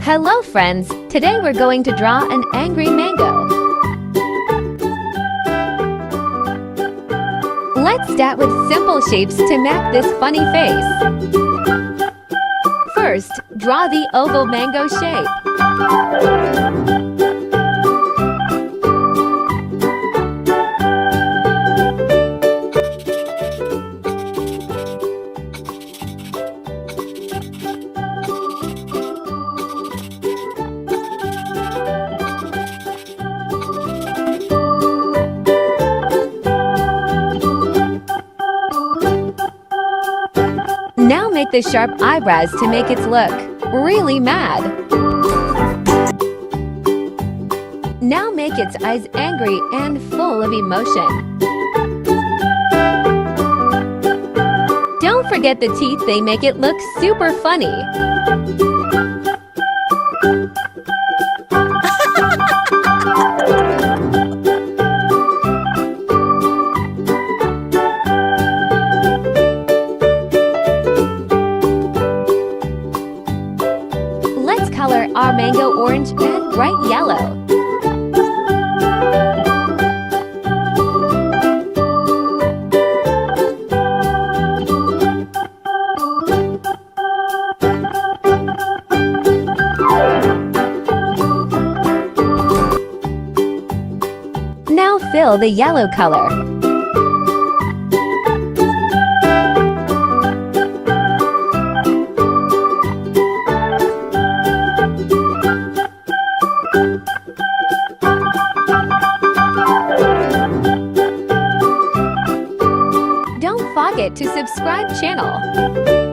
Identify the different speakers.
Speaker 1: Hello friends, today we're going to draw an angry mango. Let's start with simple shapes to make this funny face. First, draw the oval mango shape. Now make the sharp eyebrows to make it look really mad. Now make its eyes angry and full of emotion. Don't forget the teeth, they make it look super funny. Let's color our mango orange and bright yellow. Now fill the yellow color. Don't forget to subscribe channel.